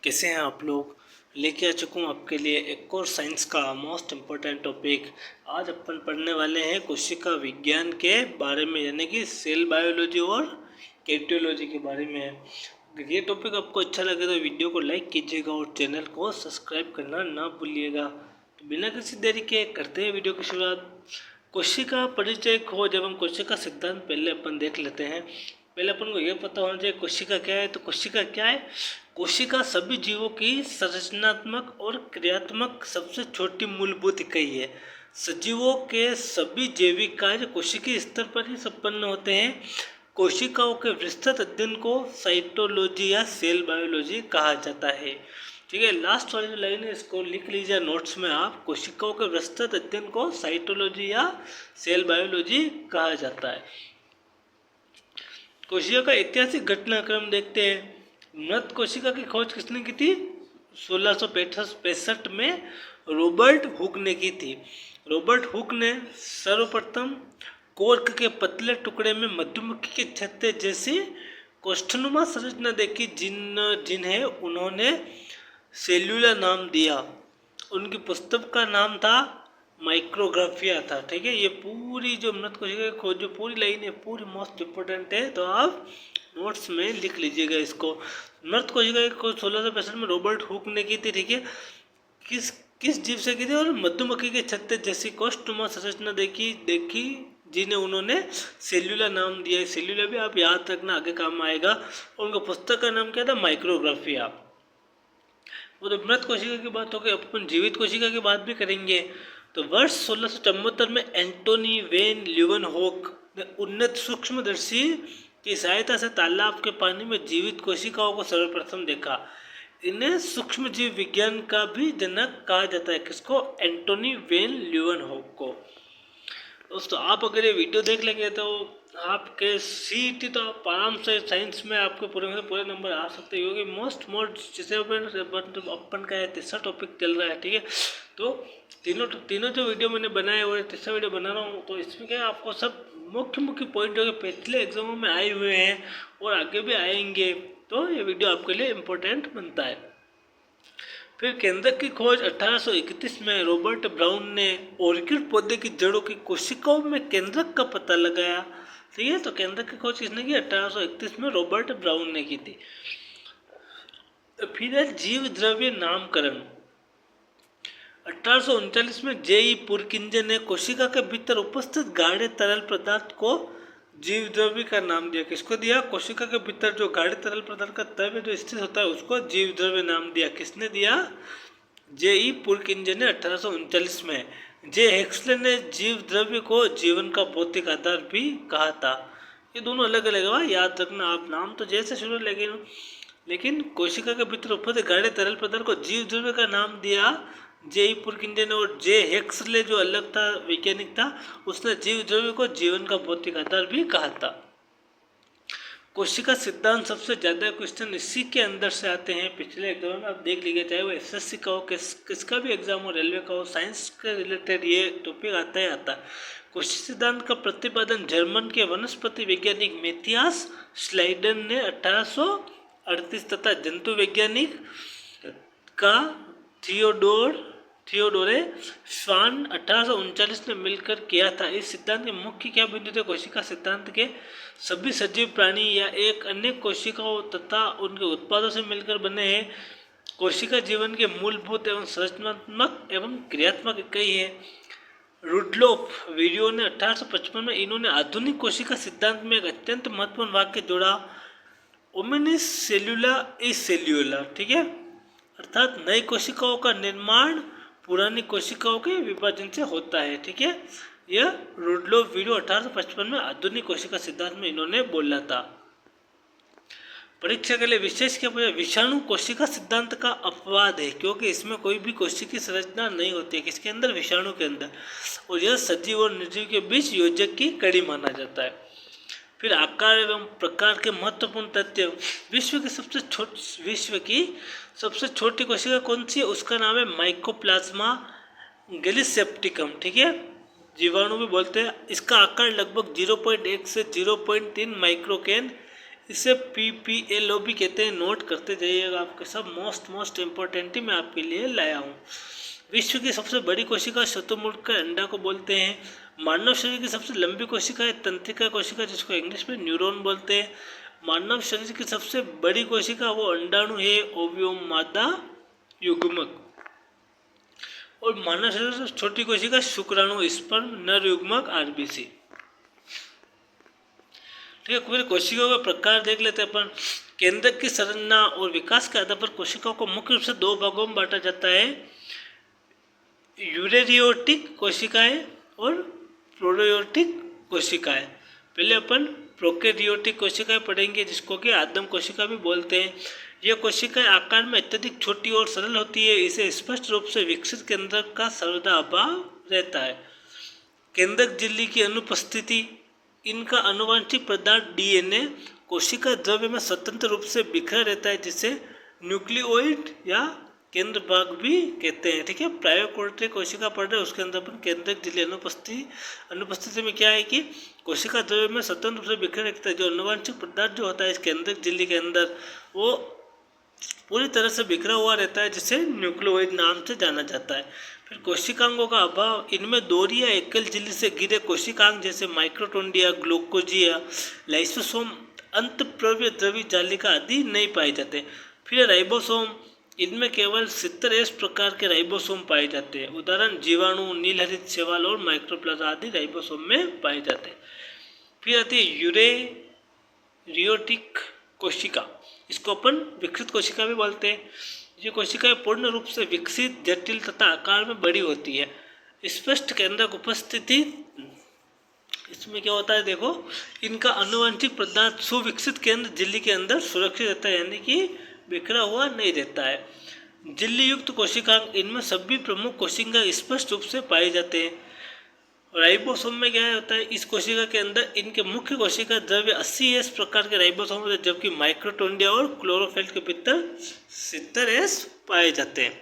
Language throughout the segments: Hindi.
कैसे हैं आप लोग। लेके आ चुका हूँ आपके लिए एक और साइंस का मोस्ट इम्पोर्टेंट टॉपिक। आज अपन पढ़ने वाले हैं कोशिका विज्ञान के बारे में, यानी कि सेल बायोलॉजी और कैटियोलॉजी के बारे में। अगर ये टॉपिक आपको अच्छा लगे तो वीडियो को लाइक कीजिएगा और चैनल को सब्सक्राइब करना ना भूलिएगा। तो बिना किसी देरी के करते हैं वीडियो की शुरुआत। कोशिका परिचय खो जब हम कोशिका सिद्धांत पहले अपन देख लेते हैं। पहले अपन को यह पता होना चाहिए कोशिका क्या है। तो कोशिका क्या है? कोशिका सभी जीवों की संरचनात्मक और क्रियात्मक सबसे छोटी मूलभूत इकाई है। सजीवों के सभी जैविक कार्य कोशिकीय स्तर पर ही संपन्न होते हैं। कोशिकाओं के विस्तृत अध्ययन को साइटोलॉजी या सेल बायोलॉजी कहा जाता है। ठीक है, लास्ट वाली जो लाइन है इसको लिख लीजिए नोट्स में आप। कोशिकाओं के विस्तृत अध्ययन को साइटोलॉजी या सेल बायोलॉजी कहा जाता है। कोशिका का ऐतिहासिक घटनाक्रम देखते हैं। मृत कोशिका की खोज किसने की थी? 1665 में रॉबर्ट हुक ने की थी। रॉबर्ट हुक ने सर्वप्रथम कोर्क के पतले टुकड़े में मधुमक्खी के छत्ते जैसी कोष्ठनुमा संरचना देखी, जिन्हें उन्होंने सेल्यूला नाम दिया। उनकी पुस्तक का नाम था माइक्रोग्राफिया था। ठीक है, ये पूरी जो मृत कोशिका की खोज जो पूरी लाइन है पूरी मोस्ट इम्पोर्टेंट है, तो आप नोट्स में लिख लीजिएगा इसको। मृत कोशिका की खोज 1665 में रॉबर्ट हुक ने की थी। ठीक है, किस किस जीव से की थी? और मधुमक्खी के छत्ते जैसी कोष्ठनुमा संरचना देखी जिन्हें उन्होंने सेल्यूला नाम दिया है। सेल्यूला भी आप याद रखना, आगे काम आएगा। और उनका पुस्तक का नाम क्या था? माइक्रोग्राफिया। वो तो मृत कोशिका की बात हो गई, अपन जीवित कोशिका की बात भी करेंगे। तो वर्ष 1674 में एंटोनी वेन ल्यूवेनहोक ने उन्नत सूक्ष्मदर्शी की सहायता से तालाब के पानी में जीवित कोशिकाओं को सर्वप्रथम देखा। इन्हें सूक्ष्म जीव विज्ञान का भी जनक कहा जाता है। किसको? एंटोनी वेन ल्यूवेनहोक को। दोस्तों आप अगर ये वीडियो देख लेंगे तो आपके सीईटी तो आप आराम से साइंस में आपके पूरे नंबर आ सकते हैं, क्योंकि मोस्ट जिसे अपन का तीसरा टॉपिक चल रहा है। ठीक है, तो तीनों जो वीडियो मैंने बनाए हुए तीसरा वीडियो बना रहा हूँ, तो इसमें क्या आपको सब मुख्य पॉइंट जो पिछले एग्जामों में आए हुए हैं और आगे भी आएंगे, तो ये वीडियो आपके लिए इम्पोर्टेंट बनता है। फिर केंद्रक की खोज 1831 में रॉबर्ट ब्राउन ने ऑर्किड पौधे की जड़ों की कोशिकाओं में केंद्रक का पता लगाया। ठीक है, तो केंद्रक की खोज किसने की? 1831 में रॉबर्ट ब्राउन ने की थी। फिर है जीव द्रव्य नामकरण। 1839 में जेई पुरकिंजे ने कोशिका के भीतर उपस्थित गाढ़े तरल पदार्थ को जीव द्रव्य का नाम दिया। किसको दिया? कोशिका के भीतर जो गाढ़े तरल पदार्थ का द्रव्य जो स्थित होता है उसको जीव द्रव्य नाम दिया। किसने दिया? जेई पुरकिंजे ने 1839 में। जे हेक्सले ने जीव द्रव्य को जीवन का भौतिक आधार भी कहा था। ये दोनों अलग अलग है, याद रखना आप। नाम तो जैसे शुरू लेकिन कोशिका के भीतर उपस्थित गाढ़े तरल पदार्थ को जीव द्रव्य का नाम दिया जेई पुरकिंजे ने। और जे हेक्सले जो अलग था वैज्ञानिक था, उसने जीव द्रव्य को जीवन का भौतिक आधार भी कहा था। कोशिका सिद्धांत सबसे ज्यादा क्वेश्चन इसी के अंदर से आते हैं। पिछले एग्जाम में आप देख लीजिए, चाहे वो एसएससी का हो, किसका भी एग्जाम हो, रेलवे का हो, साइंस के रिलेटेड ये टॉपिक आता ही आता है। कोशिका सिद्धांत का प्रतिपादन जर्मन के वनस्पति वैज्ञानिक मैथियास श्लाइडन ने 1838 तथा जंतु वैज्ञानिक का थियोडोरे श्वान 1839 ने मिलकर किया था। इस सिद्धांत के मुख्य क्या बिंदु थे? कोशिका सिद्धांत के सभी सजीव प्राणी या एक अन्य कोशिकाओं तथा उनके उत्पादों से मिलकर बने हैं। कोशिका जीवन के मूलभूत एवं संरचनात्मक एवं क्रियात्मक इकाई है। रुडोल्फ वीरियो ने 1855 में इन्होंने आधुनिक कोशिका सिद्धांत में एक अत्यंत महत्वपूर्ण वाक्य जोड़ा, ओमिनिस सेल्यूला इज सेल्यूला। ठीक है, अर्थात नई कोशिकाओं का निर्माण पुरानी कोशिकाओं के विभाजन से होता है। ठीक है, यह रुडोल्फ वीरियो 1855 में आधुनिक कोशिका सिद्धांत में इन्होंने बोला था। परीक्षा के लिए विशेष क्या पूछा? विषाणु कोशिका सिद्धांत का अपवाद है, क्योंकि इसमें कोई भी कोशिकीय संरचना नहीं होती है। किसके अंदर? विषाणु के अंदर। और यह सजीव और निर्जीव के बीच योजक की कड़ी माना जाता है। फिर आकार एवं प्रकार के महत्वपूर्ण तथ्य। विश्व की सबसे छोटी कोशिका कौन सी है? उसका नाम है माइकोप्लाज्मा गैलीसेप्टिकम। ठीक है, जीवाणु भी बोलते हैं। इसका आकार लगभग 0.1 से 0.3 माइक्रोकेन इसे PPLO भी कहते हैं, नोट करते जाइएगा, आपके सब मोस्ट इम्पोर्टेंट ही मैं आपके लिए लाया हूँ। विश्व की सबसे बड़ी कोशिका शतुरमुर्ग के अंडा को बोलते हैं। मानव शरीर की सबसे लंबी कोशिका है तंत्रिका कोशिका, जिसको इंग्लिश में न्यूरॉन बोलते हैं। मानव शरीर की सबसे बड़ी कोशिका वो अंडाणु है, ओवियम मादा युग्मक। और मानव शरीर से छोटी कोशिका शुक्राणु, स्पर्म, नर युग्मक, RBC। ठीक है, फिर कोशिकाओं का प्रकार देख लेते हैं अपन। केंद्रक की संरचना और विकास के आधार पर कोशिकाओं को मुख्य रूप से दो भागों में बांटा जाता है, यूरेरियोटिक कोशिकाएं और प्रोकैरियोटिक कोशिकाएं। पहले अपन प्रोकैरियोटिक कोशिकाएं पढ़ेंगे, जिसको कि आदम कोशिका भी बोलते हैं। यह कोशिकाएं आकार में अत्यधिक छोटी और सरल होती है। इसे स्पष्ट रूप से विकसित केंद्रक का सर्वदा अभाव रहता है। केंद्रक झिल्ली की अनुपस्थिति, इनका आनुवंशिक पदार्थ DNA कोशिका द्रव्य में स्वतंत्र रूप से बिखरा रहता है, जिसे न्यूक्लियोइड या केंद्र भाग भी कहते हैं। ठीक है, प्रायोकोर्टिक कोशिका पढ़ रहे हैं, उसके अंदर अपन केंद्रक झिल्ली अनुपस्थिति में क्या है कि कोशिका द्रव्य में स्वतंत्र रूप से बिखरा रहता है। जो आनुवंशिक पदार्थ जो होता है इस केंद्रक झिल्ली के अंदर, वो पूरी तरह से बिखरा हुआ रहता है, जिसे न्यूक्लियोइड नाम से जाना जाता है। फिर कोशिकांगों का अभाव, इनमें दोहरी या एकल झिल्ली से घिरे कोशिकांग जैसे माइक्रोटोंडिया, ग्लूकोजिया, लाइसोसोम, अंतःप्रव्य द्रवी जालिका आदि नहीं पाए जाते। फिर राइबोसोम, इनमें केवल 70S प्रकार के राइबोसोम पाए जाते हैं। उदाहरण जीवाणु, नीलहरित शैवाल और माइक्रोप्लाज्मा आदि राइबोसोम में पाए जाते हैं। फिर आती है यूरेरियोटिक कोशिका, इसको अपन विकसित कोशिका भी बोलते हैं। ये कोशिकाएं पूर्ण रूप से विकसित, जटिल तथा आकार में बड़ी होती है। स्पष्ट केंद्रक उपस्थिति, इसमें क्या होता है देखो, इनका आनुवंशिक पदार्थ सुविकसित केंद्र झिल्ली के अंदर सुरक्षित रहता है, यानी कि बिखरा हुआ नहीं रहता है। झिल्ली युक्त कोशिकांग, इनमें सभी प्रमुख कोशिकाएं स्पष्ट रूप से पाए जाते हैं। राइबोसोम में क्या होता है, इस कोशिका के अंदर इनके मुख्य कोशिका द्रव्य 80S प्रकार के राइबोसोम होते हैं, जबकि माइक्रोटोंडिया और क्लोरोफिल के भीतर 70S पाए जाते हैं।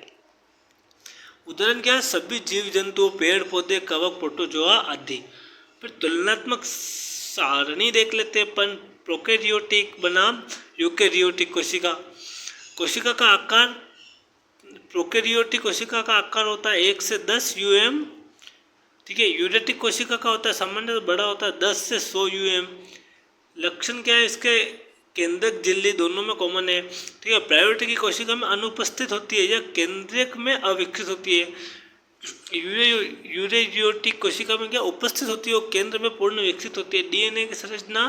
उदाहरण क्या है, सभी जीव जंतु, पेड़ पौधे, कवक, प्रोटोजोआ आदि। फिर तुलनात्मक सारणी देख लेते हैं अपन। प्रोकैरियोटिक बनाम यूकैरियोटिक कोशिका। कोशिका का आकार, प्रोकैरियोटिक कोशिका का आकार होता है 1 से 10 UM। ठीक है, यूरेटिक कोशिका का होता है सामान्य बड़ा होता है 10 से 100 UM। लक्षण क्या है इसके, केंद्रक झिल्ली दोनों में कॉमन है। ठीक है, प्रायोरिटी की कोशिका में अनुपस्थित होती है या केंद्रक में अविकसित होती है। यूरेरियोटिक कोशिका में क्या उपस्थित होती है और केंद्र में पूर्ण विकसित होती है। DNA की संरचना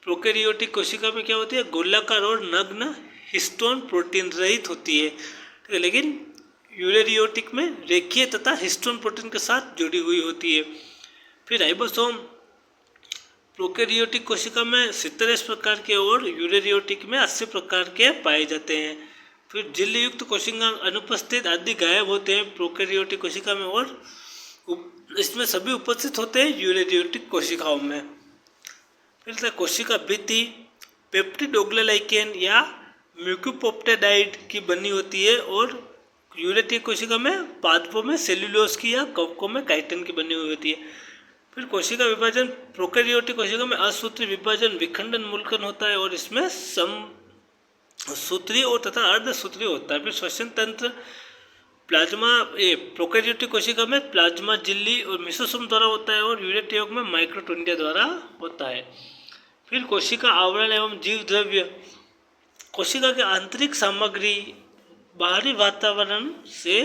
प्रोकैरियोटिक कोशिका में क्या होती है, गोलाकार और नग्न हिस्टोन प्रोटीन रहित होती है। ठीक है, लेकिन यूरेरियोटिक में रेखीय तथा हिस्टोन प्रोटीन के साथ जुड़ी हुई होती है। फिर राइबोसोम, प्रोकैरियोटिक कोशिका में 70S प्रकार के और यूरेरियोटिक में 80 प्रकार के पाए जाते हैं। फिर झिल्ली युक्त कोशिकांग अनुपस्थित आदि गायब होते हैं प्रोकैरियोटिक कोशिका में, और इसमें सभी उपस्थित होते हैं यूरेरियोटिक कोशिकाओं में। फिर कोशिका भित्ति पेप्टिडोग्लाइकेन या म्यूकोपेप्टाइड की बनी होती है, और यूरेटिक कोशिका में पादपों में सेल्यूलोज की या कवकों में काइटिन की बनी हुई होती है। फिर कोशिका विभाजन, प्रोकैरियोटिक कोशिका में असूत्री विभाजन विखंडन मूलकन होता है, और इसमें समसूत्री और तथा अर्धसूत्री होता है। फिर श्वसन तंत्र, प्लाज्मा, प्रोकैरियोटिक कोशिका में प्लाज्मा झिल्ली और मेसोसोम द्वारा होता है, और यूरेटिक में माइक्रोटोंडिया द्वारा होता है। फिर कोशिका आवरण एवं जीव द्रव्य, कोशिका की आंतरिक सामग्री बाहरी वातावरण से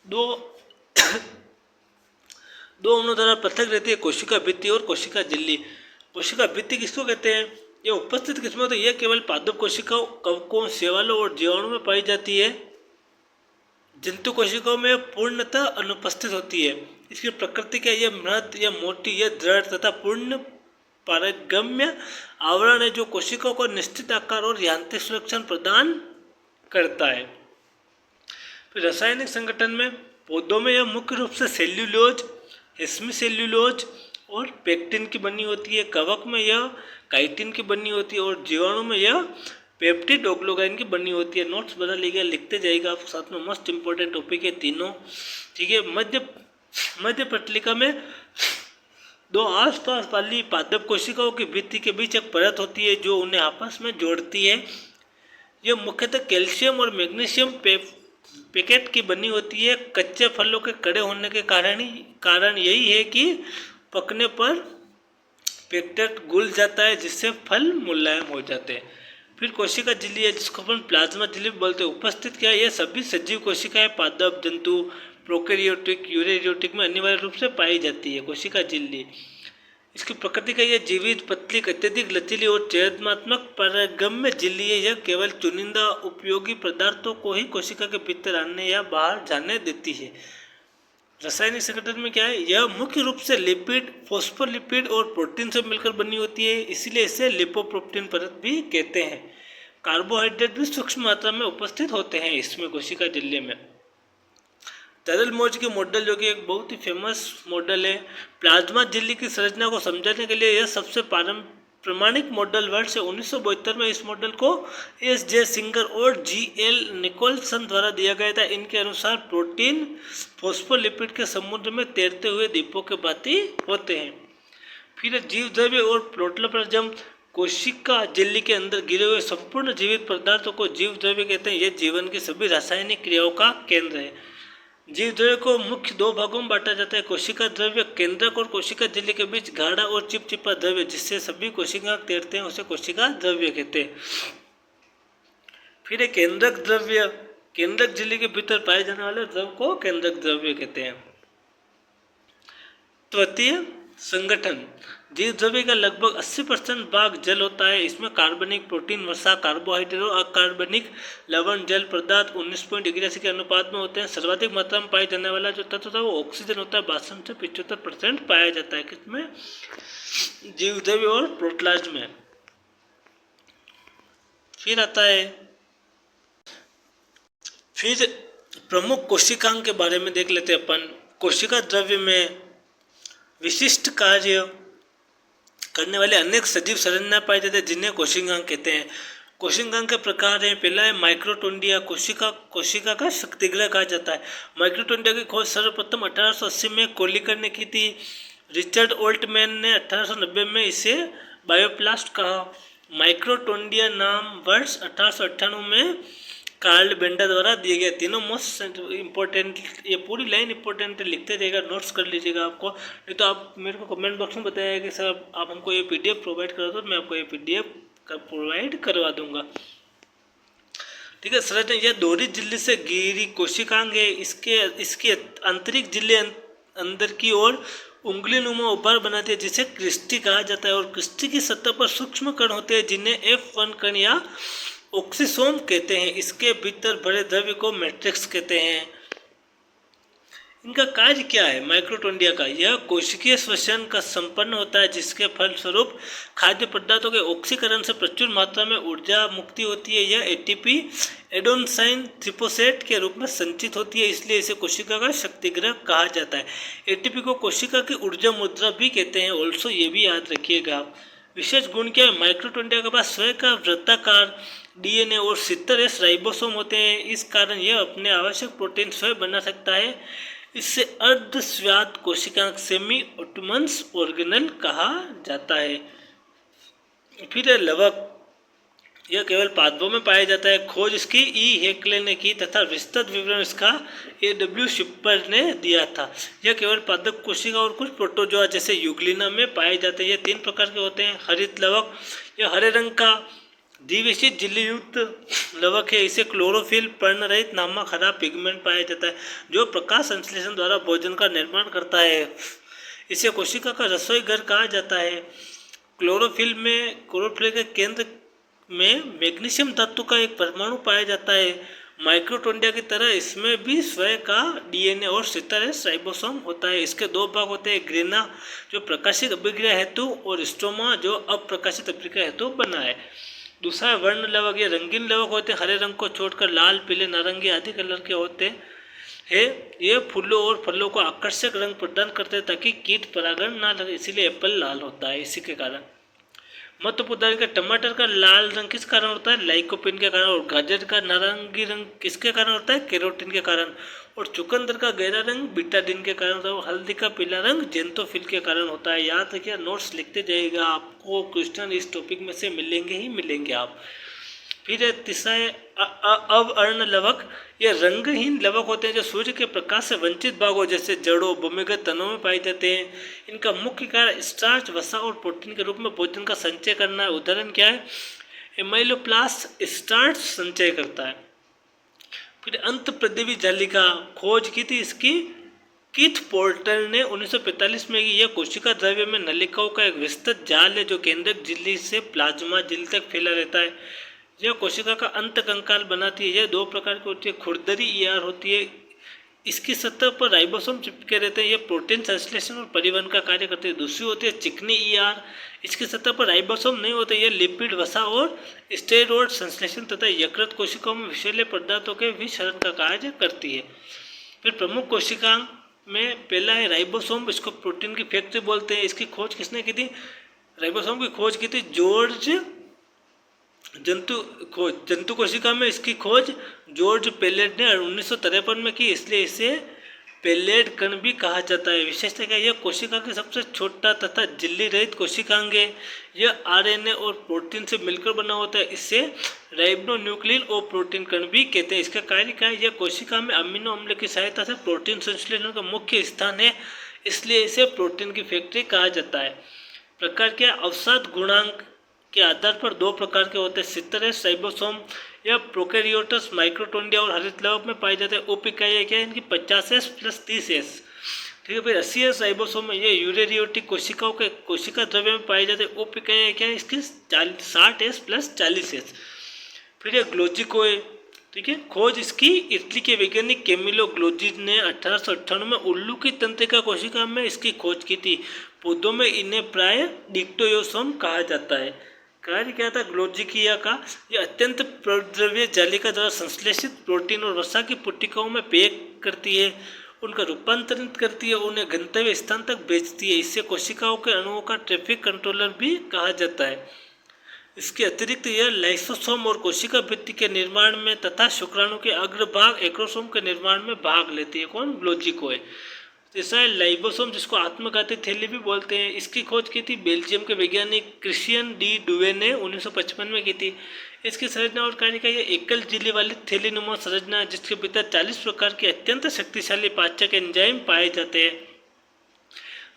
दो अणुओं द्वारा पृथक रहती है, कोशिका भित्ति और कोशिका झिल्ली। कोशिका भित्ति किसको कहते हैं, यह उपस्थित किस्में तो यह केवल पादप कोशिकाओं, कवकों, शैवालों और जीवाणु में पाई जाती है। जंतु कोशिकाओं में पूर्णतः अनुपस्थित होती है। इसकी प्रकृति क्या, यह मृत या मोटी, यह दृढ़ तथा पूर्ण पारगम्य आवरण है, जो कोशिकाओं को निश्चित आकार और यांत्रिक सुरक्षा प्रदान करता है। फिर रासायनिक संगठन में पौधों में यह मुख्य रूप से सेल्यूलोज, हेमीसेल्यूलोज और पेक्टिन की बनी होती है। कवक में यह काइटिन की बनी होती है, और जीवाणु में यह पेप्टिडोग्लाइकेन की बनी होती है। नोट्स बना लीजिएगा, लिखते जाइएगा आप साथ में। मोस्ट इंपॉर्टेंट टॉपिक है तीनों। ठीक है, मध्य पटलिका में दो आसपास वाली पादप कोशिकाओं की भित्ति के बीच एक परत होती है जो उन्हें आपस में जोड़ती है। यह मुख्यतः कैल्शियम और मैग्नीशियम पैकेट की बनी होती है। कच्चे फलों के कड़े होने के कारण यही है कि पकने पर पैकेट घुल जाता है, जिससे फल मुलायम हो जाते हैं। फिर कोशिका झिल्ली है, जिसको अपन प्लाज्मा झिल्ली बोलते हैं, उपस्थित क्या है? ये सभी सजीव कोशिकाएं पादप, जंतु, प्रोकैरियोटिक, यूरेरियोटिक में अनिवार्य रूप से पाई जाती है। कोशिका झिल्ली, इसकी प्रकृति का यह जीवित, पतली, अत्यधिक लचीली और चयनात्मक पारगम्य झिल्ली है। यह केवल चुनिंदा उपयोगी पदार्थों को ही कोशिका के भीतर आने या बाहर जाने देती है। रासायनिक संगठन में क्या है? यह मुख्य रूप से लिपिड, फॉस्फोलिपिड और प्रोटीन से मिलकर बनी होती है, इसलिए इसे लिपोप्रोटीन परत भी कहते हैं। कार्बोहाइड्रेट भी सूक्ष्म मात्रा में उपस्थित होते हैं इसमें, कोशिका झिल्ली में। तरल मौज के मॉडल, जो कि एक बहुत ही फेमस मॉडल है, प्लाज्मा झिल्ली की संरचना को समझाने के लिए यह सबसे प्रमाणिक मॉडल वर्ष 1972 में इस मॉडल को एस.जे. सिंगर और जी.एल. निकोलसन द्वारा दिया गया था। इनके अनुसार प्रोटीन फॉस्फोलिपिड के समुद्र में तैरते हुए द्वीपों के भांति होते हैं। फिर जीव द्रव्य और प्रोटोप्लाज्म, कोशिका झिल्ली के अंदर गिरे हुए संपूर्ण जीवित पदार्थों को जीव द्रव्य कहते हैं। यह जीवन की सभी रासायनिक क्रियाओं का केंद्र है। जीव द्रव्य को मुख्य दो भागों में बांटा जाता है: कोशिका द्रव्य केंद्रक और कोशिका झिल्ली के बीच गाढ़ा और चिपचिपा द्रव्य, जिससे सभी कोशिका तैरते हैं, उसे कोशिका द्रव्य कहते हैं। फिर एक केंद्रक द्रव्य, केंद्रक झिल्ली के भीतर पाए जाने वाले द्रव को केंद्रक द्रव्य कहते हैं। तृतीय संगठन, जीव द्रव्य का लगभग 80% भाग जल होता है। इसमें कार्बनिक, प्रोटीन, वसा, कार्बोहाइड्रेट और अकार्बनिक लवण, जल पदार्थ 19.81 के अनुपात में होते हैं। सर्वाधिक मात्रा में पाए जाने वाला जो तत्व था वो ऑक्सीजन होता है, 62 से 75% पाया जाता है। किसमें? जीव द्रव्य और प्रोटोप्लाज्म में। फिर आता है, फिर प्रमुख कोशिकांग के बारे में देख लेते हैं अपन। कोशिका द्रव्य में विशिष्ट कार्य करने वाले अनेक सजीव संरचनाएं पाई जाती है, जिन्हें कोशिकांग कहते हैं। कोशिकांग के प्रकार हैं। पहला है माइक्रोटोंडिया, कोशिका का शक्तिगृह कहा जाता है। माइक्रोटोंडिया की खोज सर्वप्रथम 1880 में कोलिकर ने की थी। रिचर्ड ऑल्टमैन ने 1890 में इसे बायोप्लास्ट कहा। माइक्रोटोंडिया नाम वर्ष 1898 में कार्ल बेंडर द्वारा दिए गए। तीनों मोस्ट इम्पोर्टेंट, ये पूरी लाइन इम्पोर्टेंट लिखते जाइएगा, नोट्स कर लीजिएगा आपको। नहीं तो आप मेरे को कमेंट बॉक्स में बताइएगा कि सर आप हमको ये पीडीएफ प्रोवाइड करा दो, मैं आपको ये पीडीएफ प्रोवाइड करवा दूंगा। ठीक है। संरचना, यह दोहरी झिल्ली से घिरी कोशिकांग है। इसकी आंतरिक झिल्ली अंदर की ओर उंगली नुमा उभार बनाती है, जिसे क्रिस्टी कहा जाता है। और क्रिस्टी की सतह पर सूक्ष्म कण होते हैं, जिन्हें F1 कण या ऑक्सीसोम कहते हैं। इसके भीतर भरे द्रव्य को मैट्रिक्स कहते हैं। इनका कार्य क्या है? माइक्रोटोंडिया का, यह कोशिकीय श्वसन का संपन्न होता है, जिसके फलस्वरूप खाद्य पदार्थों के ऑक्सीकरण से प्रचुर मात्रा में ऊर्जा मुक्ति होती है। यह एटीपी एडेनोसाइन ट्रिफोसेट के रूप में संचित होती है, इसलिए इसे कोशिका का शक्तिगृह कहा जाता है। एटीपी को कोशिका की ऊर्जा मुद्रा भी कहते हैं। ऑल्सो ये भी याद रखिएगा। विशेष गुण क्या है? माइक्रोटोंडिया के पास स्वयं का वृत्ताकार डीएनए और 70S राइबोसोम होते हैं। इस कारण यह अपने आवश्यक प्रोटीन स्वयं बना सकता है। इससे अर्धस्वायत्त कोशिका सेमी ऑटोनमस ऑर्गेनल कहा जाता है। फिर लवक, यह केवल पादपों में पाया जाता है। खोज इसकी ई हेक्ले ने की तथा विस्तृत विवरण इसका A.W. शिपर ने दिया था। यह केवल पादप कोशिका और कुछ प्रोटोजोआ जैसे यूग्लिना में पाए जाते हैं। यह 3 प्रकार के होते हैं। हरित लवक, यह हरे रंग का द्विवेशित झिल्ली युक्त लवक है। इसे क्लोरोफिल पर्णरहित नामक हरा पिगमेंट पाया जाता है, जो प्रकाश संश्लेषण द्वारा भोजन का निर्माण करता है। इसे कोशिका का रसोई घर कहा जाता है। क्लोरोफिल के केंद्र में मैग्नीशियम धातु का एक परमाणु पाया जाता है। माइक्रोटोंडिया की तरह इसमें भी स्वयं का डीएनए और 70S राइबोसोम होता है। इसके 2 भाग होते हैं, ग्रेना जो प्रकाशित अभिक्रिया हेतु और स्ट्रोमा जो अप्रकाशित अभिक्रिया हेतु बना है। दूसरा वर्ण लवक, ये रंगीन लवक होते हैं। हरे रंग को छोड़कर लाल, पीले, नारंगी आदि कलर के होते हैं। ये फूलों और फलों को आकर्षक रंग प्रदान करते हैं ताकि कीट परागण ना लगे, इसीलिए एप्पल लाल होता है इसी के कारण। महत्वपूर्ण उदाहरण का टमाटर का लाल रंग किस कारण होता है? लाइकोपिन के कारण। और गाजर का नारंगी रंग किसके कारण होता है? कैरोटीन के कारण। और चुकंदर का गहरा रंग बीटाडीन के कारण होता है। और हल्दी का पीला रंग जेंथोफिल के कारण होता है। याद रखिए, नोट्स लिखते जाइएगा, आपको क्वेश्चन इस टॉपिक में से मिलेंगे ही मिलेंगे आप। फिर तीसरा है अवर्ण लवक। ये रंगहीन लवक होते हैं जो सूर्य के प्रकाश से वंचित भागों जैसे जड़ों, भूमिगत तनों में पाए जाते हैं। इनका मुख्य कार्य स्टार्च, वसा और प्रोटीन के रूप में भोजन का संचय करना है। उदाहरण क्या है? एमाइलोप्लास्ट स्टार्च संचय करता है। फिर अंत प्रदेवी जालिका खोज की थी इसकी कीथ पोर्टर ने 1945 में। यह कोशिका द्रव्य में नलिकाओं का एक विस्तृत जाल है जो केंद्रक झिल्ली से प्लाज्मा झिल्ली तक फैला रहता है। यह कोशिका का अंत कंकाल बनाती है। यह दो प्रकार की होती है, खुरदरी ईआर होती है, इसकी सतह पर राइबोसोम चिपके रहते हैं, यह प्रोटीन संश्लेषण और परिवहन का कार्य करते हैं। दूसरी होती है चिकनी ईआर, इसकी सतह पर राइबोसोम नहीं होते, यह लिपिड, वसा और स्टेरॉयड संश्लेषण तथा यकृत कोशिकाओं में विषैले पदार्थों के विसरण का कार्य करती है। फिर प्रमुख कोशिका में पहला है राइबोसोम, इसको प्रोटीन की फैक्ट्री बोलते हैं। इसकी खोज किसने की थी? राइबोसोम की खोज की थी जॉर्ज जंतु कोशिका में इसकी खोज जॉर्ज पेलेट ने 1953 में की, इसलिए इसे पेलेट कण भी कहा जाता है। विशेषता क्या है? यह कोशिका की सबसे छोटा तथा झिल्ली रहित कोशिकांग है। यह आरएनए और प्रोटीन से मिलकर बना होता है, इससे राइबोन्यूक्लिन और प्रोटीन कण भी कहते हैं। इसका कार्य क्या है? यह कोशिका में अमीनो अम्ल की सहायता से प्रोटीन संश्लेषण का मुख्य स्थान है, इसलिए इसे प्रोटीन की फैक्ट्री कहा जाता है। प्रकार क्या? अवसाद गुणांक के आधार पर दो प्रकार के होते हैं, सितरस राइबोसोम या प्रोकैरियोट्स माइक्रोटोंडिया और हरित लवक में पाए जाते हैं। उप इकाइयाँ क्या है इनकी? 50S + 30S। ठीक है। फिर 80S राइबोसोम है, ये यूरेरियोटिक कोशिकाओं के कोशिका द्रव्य में पाए जाते हैं। उप इकाइयाँ क्या है इसकी? 60S + 40S। फिर ये ग्लोजिको है, ठीक है। खोज इसकी इटली के वैज्ञानिक कैमिलो ग्लोजी ने 1898 में उल्लू की तंत्रिका कोशिका में इसकी खोज की थी। पौधों में इन्हें प्राय डिक्टोयोसोम कहा जाता है। कार्य क्या था ग्लोजिकिया का? यह अत्यंत प्रद्रव्य जालिका द्वारा संश्लेषित प्रोटीन और वसा की पुट्टिकाओं में पैक करती है, उनका रूपांतरित करती है, उन्हें गंतव्य स्थान तक भेजती है। इससे कोशिकाओं के अणुओं का ट्रैफिक कंट्रोलर भी कहा जाता है। इसके अतिरिक्त यह लाइसोसोम और कोशिका भित्ति के निर्माण में तथा शुक्राणु के अग्रभाग एक्रोसोम के निर्माण में भाग लेती है। कौन? ग्लोजिको है। जैसा है लाइबोसोम, जिसको आत्मघाती थैली भी बोलते हैं, इसकी खोज की थी बेल्जियम के वैज्ञानिक क्रिश्चियन डी डुवे ने 1955 में की थी। इसकी संरचना और कार्य का यह एकल झिल्ली वाली थैलीनुमा संरचना है, जिसके भीतर 40 प्रकार के अत्यंत शक्तिशाली पाचक एंजाइम पाए जाते हैं,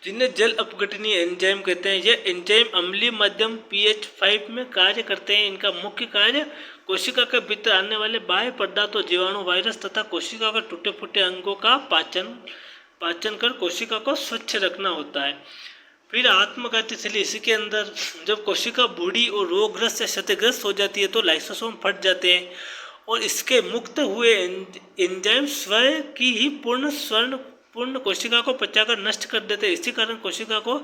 जिन्हें जल अपघटनीय एंजाइम कहते हैं। यह एंजाइम अम्लीय मध्यम pH 5 में कार्य करते हैं। इनका मुख्य कार्य कोशिका के भीतर आने वाले बाह्य पदार्थों, जीवाणु, वायरस तथा कोशिका के टूटे फूटे अंगों का पाचन कर कोशिका को स्वच्छ रखना होता है। फिर आत्मघाती थैली, इसी के अंदर जब कोशिका बूढ़ी और रोगग्रस्त या क्षतिग्रस्त हो जाती है तो लाइसोसोम फट जाते हैं और इसके मुक्त हुए एंजाइम स्वयं की ही पूर्ण कोशिका को पचाकर नष्ट कर देते हैं। इसी कारण कोशिका को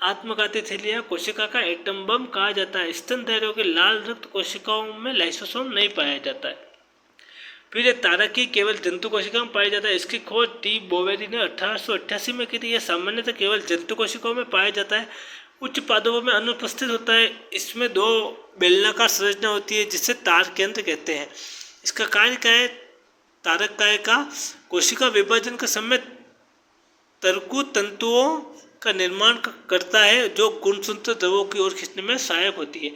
आत्मघाती थैली या कोशिका का एटम बम कहा जाता है। स्तनधारियों के लाल रक्त कोशिकाओं में लाइसोसोम नहीं पाया जाता है। फिर ये तारकी केवल जंतु कोशिकाओं में पाया जाता है। इसकी खोज टी बोवेरी ने 1888 में की थी। यह सामान्यतः केवल जंतु कोशिकाओं में पाया जाता है, उच्च पादपों में अनुपस्थित होता है। इसमें दो बेलनाकार संरचना होती है जिसे तार केंद्र कहते हैं। इसका कार्य क्या है? तारक काय का कोशिका विभाजन के समय तरकु तंतुओं का निर्माण करता है जो गुणसूत्र द्रवों की ओर खींचने में सहायक होती है।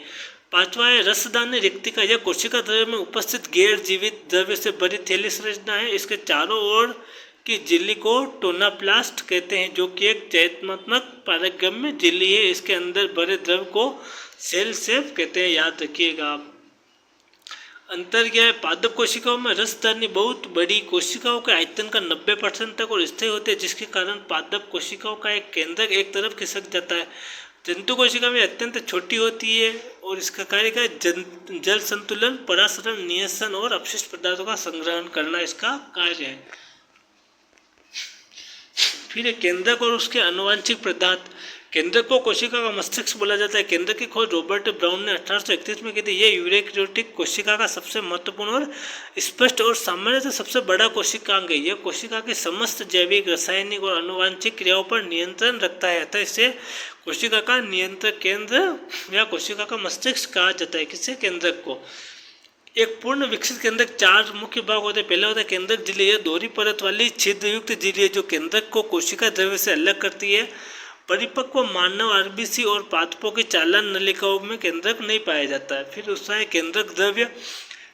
पांचवा है रसदानी रिक्तिका। यह कोशिका द्रव्य में उपस्थित गैर जीवित द्रव्य से भरी थैली संरचना है। इसके चारों ओर की झिल्ली को टोनाप्लास्ट कहते हैं, जो कि एक चयनात्मक पारगम्य झिल्ली है। इसके अंदर भरे द्रव को सेल सेफ कहते हैं, याद रखिएगा आप। अंतर क्या है? पादप कोशिकाओं में रसदानी बहुत बड़ी कोशिकाओं के आयतन का 90% तक और स्थायी होते हैं, जिसके कारण पादप कोशिकाओं का एक केंद्रक एक तरफ खिसक जाता है। जंतु कोशिका में अत्यंत छोटी होती है और इसका कार्य का जल संतुलन, परासरण, नियसन और अपशिष्ट पदार्थों का संग्रहण करना इसका कार्य है। फिर केंद्रक और उसके आनुवंशिक पदार्थ। केंद्रक को कोशिका का मस्तिष्क बोला जाता है। केंद्रक की खोज रॉबर्ट ब्राउन ने 1831 में की थी। यह यूकेरियोटिक कोशिका का सबसे महत्वपूर्ण और स्पष्ट और सामान्यतः सबसे बड़ा कोशिकांग है। यह कोशिका की समस्त जैविक, रासायनिक और आनुवंशिक क्रियाओं पर नियंत्रण रखता है, अतः इसे कोशिका का नियंत्रण केंद्र या कोशिका का मस्तिष्क कहा जाता है। किससे? केंद्रक को। एक पूर्ण विकसित केंद्रक 4 मुख्य भाग होते हैं। पहला होता है केंद्रक झिल्ली। यह दोहरी परत वाली छिद्रयुक्त झिल्ली है जो केंद्रक को कोशिका द्रव्य से अलग करती है। परिपक्व मानव आरबीसी और पादपों की चालन नलिकाओं में केंद्रक नहीं पाया जाता है। फिर उसका है केंद्रक द्रव्य।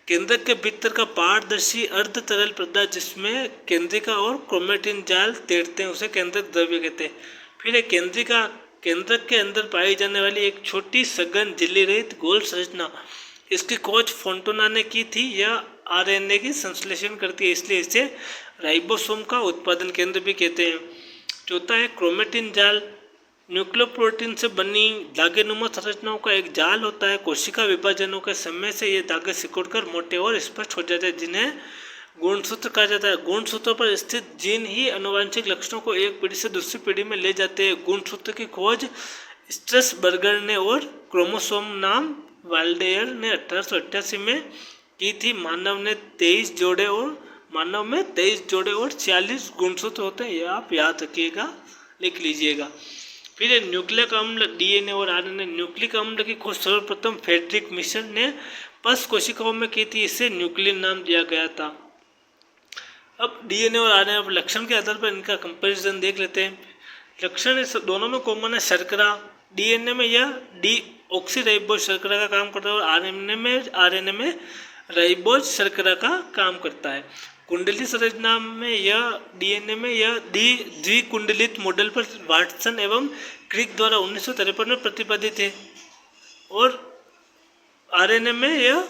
केंद्रक के भीतर का पारदर्शी अर्ध तरल पदार्थ जिसमें केंद्रिका और क्रोमेटिन जाल तैरते हैं उसे केंद्रक द्रव्य कहते हैं। फिर है केंद्रिका। केंद्रक के अंदर पाई जाने वाली एक छोटी सघन झिल्ली रहित गोल संरचना। इसकी खोज फोंटाना ने की थी। यह आरएनए की संश्लेषण करती है, इसलिए इसे राइबोसोम का उत्पादन केंद्र भी कहते हैं। चौथा है क्रोमेटिन जाल। न्यूक्लियोप्रोटीन से बनी धागेनुमा संरचनाओं का एक जाल होता है। कोशिका विभाजनों के समय से ये धागे सिकुड़कर मोटे और स्पष्ट हो जाते हैं, जिन्हें गुणसूत्र कहा जाता है। गुणसूत्रों पर स्थित जीन ही आनुवंशिक लक्षणों को एक पीढ़ी से दूसरी पीढ़ी में ले जाते हैं। गुणसूत्र की खोज स्ट्रसबर्गर ने और क्रोमोसोम नाम वाल्डेयर ने 1888 में की थी। मानव में 23 जोड़े और 46 गुणसूत्र होते हैं, यह आप याद रखिएगा, लिख लीजिएगा। फिर न्यूक्लिक अम्ल, डीएनए और आरएनए। न्यूक्लिक अम्ल की खोज सर्वप्रथम फ्रेडरिक मिशन ने पस कोशिकाओं में की थी, इसे न्यूक्लिन नाम दिया गया था। अब डीएनए और आरएनए पर लक्षण के आधार पर इनका कंपैरिजन देख लेते हैं। लक्षण दोनों में कॉमन है शर्करा। डीएनए में यह डीऑक्सीराइबोज शर्करा का काम करता है और आरएनए में राइबोज शर्करा का काम करता है। कुंडली संरचना में यह डीएनए में यह द्विकुंडलित मॉडल पर वाटसन एवं क्रिक द्वारा 1953 में प्रतिपादित है और आरएनए में यह